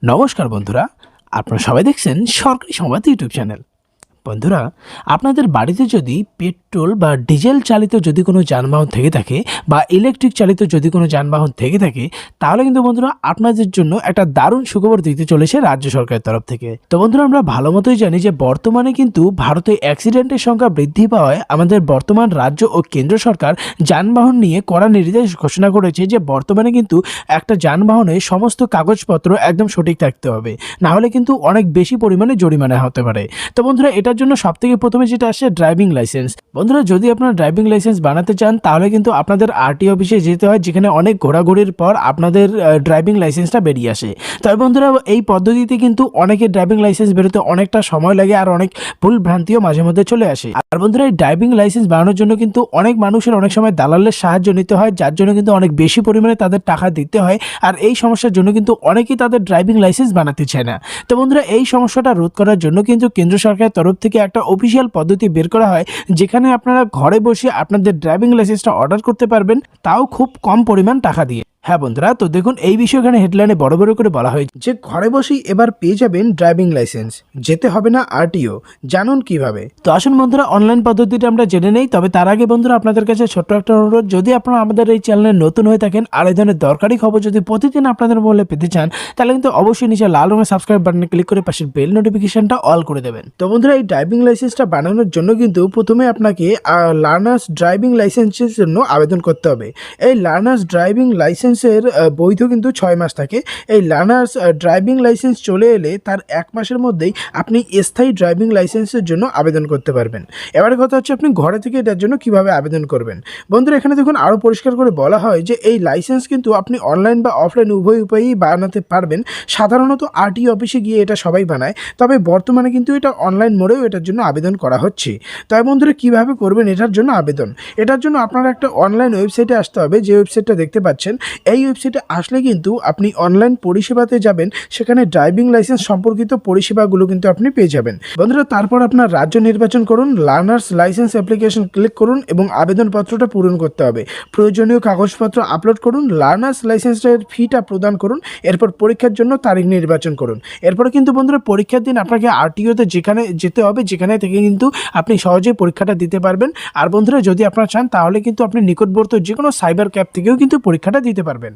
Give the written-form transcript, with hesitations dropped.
নমস্কার বন্ধুরা, আপনারা সবাই দেখছেন সরকারি সংবাদ ইউটিউব চ্যানেল। বন্ধুরা, আপনাদের বাড়িতে যদি পেট্রোল বা ডিজেল চালিত যদি কোনো যানবাহন থেকে থাকে বা ইলেকট্রিক চালিত যদি কোনো যানবাহন থেকে থাকে, তাহলে কিন্তু বন্ধুরা আপনাদের জন্য একটা দারুণ সুখবর দিতে চলেছে রাজ্য সরকারের তরফ থেকে। তো বন্ধুরা, আমরা ভালো মতোই জানি যে বর্তমানে কিন্তু ভারতে অ্যাক্সিডেন্টের সংখ্যা বৃদ্ধি পাওয়ায় আমাদের বর্তমান রাজ্য ও কেন্দ্র সরকার যানবাহন নিয়ে কড়া নির্দেশ ঘোষণা করেছে যে বর্তমানে কিন্তু একটা যানবাহনে সমস্ত কাগজপত্র একদম সঠিক থাকতে হবে, না হলে কিন্তু অনেক বেশি পরিমাণে জরিমানা হতে পারে। তো বন্ধুরা, এটার জন্য সবথেকে প্রথমে যেটা আসে ড্রাইভিং লাইসেন্স। বন্ধুরা, যদি আপনারা ড্রাইভিং লাইসেন্স বানাতে চান তাহলে কিন্তু আপনাদের আরটিও অফিসে যেতে হয়, যেখানে অনেক ঘোরাঘুরির পর আপনাদের ড্রাইভিং লাইসেন্সটা বেরিয়ে আসে। তবে বন্ধুরা, এই পদ্ধতিতে কিন্তু অনেকের ড্রাইভিং লাইসেন্স বেরোতে অনেকটা সময় লাগে আর অনেক ভুল ভ্রান্তিও মাঝে মধ্যে চলে আসে। আর বন্ধুরা, এই ড্রাইভিং লাইসেন্স বানানোর জন্য কিন্তু অনেক মানুষের অনেক সময় দালালের সাহায্য নিতে হয়, যার জন্য কিন্তু অনেক বেশি পরিমাণে তাদের টাকা দিতে হয়। আর এই সমস্যার জন্য কিন্তু অনেকেই তাদের ড্রাইভিং লাইসেন্স বানাতে চায় না। তো বন্ধুরা, এই সমস্যাটা রোধ করার জন্য কিন্তু কেন্দ্র সরকারের তরফ থেকে একটা অফিসিয়াল পদ্ধতি বের করা হয়, যেখানে আপনারা ঘরে বসে আপনাদের ড্রাইভিং লাইসেন্সটা অর্ডার করতে পারবেন, তাও খুব কম পরিমাণ টাকা দিয়ে। হ্যাঁ বন্ধুরা, তো দেখুন এই বিষয়ে এখানে হেডলাইনে বড় বড় করে বলা হয়েছে যে ঘরে বসেই এবার পেয়ে যাবেন ড্রাইভিং লাইসেন্স, যেতে হবে না আরটিও। জানুন কিভাবে। তো আসুন বন্ধুরা, অনলাইন পদ্ধতিটা আমরা জেনে নেই। তবে তার আগে বন্ধুরা, আপনাদের কাছে ছোট্ট একটা অনুরোধ, যদি আপনারা আমাদের এই চ্যানেলে নতুন হয়ে থাকেন আর এই ধরনের দরকারি খবর যদি প্রতিদিন আপনাদের মোবাইলে পেতে চান, তাহলে কিন্তু অবশ্যই নিচে লাল রঙের সাবস্ক্রাইব বাটনে ক্লিক করে পাশের বেল নোটিফিকেশনটা অল করে দেবেন। তো বন্ধুরা, এই ড্রাইভিং লাইসেন্সটা বানানোর জন্য কিন্তু প্রথমে আপনাকে লার্নার্স ড্রাইভিং লাইসেন্সের জন্য আবেদন করতে হবে। এই লার্নার্স ড্রাইভিং লাইসেন্সের বৈধ কিন্তু 6 মাস থাকে। এই লার্নার্স ড্রাইভিং লাইসেন্স চলে এলে তার 1 মাসের মধ্যেই আপনি স্থায়ী ড্রাইভিং লাইসেন্সের জন্য আবেদন করতে পারবেন। এবারে কথা হচ্ছে আপনি ঘরে থেকে এটার জন্য কিভাবে আবেদন করবেন। বন্ধুরা, এখানে দেখুন আরও পরিষ্কার করে বলা হয় যে এই লাইসেন্স কিন্তু আপনি অনলাইন বা অফলাইন উভয় উপায়েই বানাতে পারবেন। সাধারণত আরটিও অফিসে গিয়ে এটা সবাই বানায়, তবে বর্তমানে কিন্তু এটা অনলাইন মোডেও এটার জন্য আবেদন করা হচ্ছে। তবে বন্ধুরা, কিভাবে করবেন এটার জন্য আবেদন? এটার জন্য আপনারা একটা অনলাইন ওয়েবসাইটে আসতে হবে, যে ওয়েবসাইটটা দেখতে পাচ্ছেন। এই ওয়েবসাইটে আসলে কিন্তু আপনি অনলাইন পরিষেবাতে যাবেন, সেখানে ড্রাইভিং লাইসেন্স সম্পর্কিত পরিষেবাগুলো কিন্তু আপনি পেয়ে যাবেন। বন্ধুরা, তারপর আপনার রাজ্য নির্বাচন করুন, লার্নার্স লাইসেন্স অ্যাপ্লিকেশন ক্লিক করুন এবং আবেদনপত্রটা পূরণ করতে হবে। প্রয়োজনীয় কাগজপত্র আপলোড করুন, লার্নার্স লাইসেন্সের ফিটা প্রদান করুন, এরপর পরীক্ষার জন্য তারিখ নির্বাচন করুন। এরপরে কিন্তু বন্ধুরা, পরীক্ষার দিন আপনাকে আরটিওতে যেখানে যেতে হবে, যেখানে থেকে কিন্তু আপনি সহজেই পরীক্ষাটা দিতে পারবেন। আর বন্ধুরা, যদি আপনারা চান তাহলে কিন্তু আপনি নিকটবর্তী যে কোনো সাইবার ক্যাফে থেকেও কিন্তু পরীক্ষাটা দিতে পারবেন।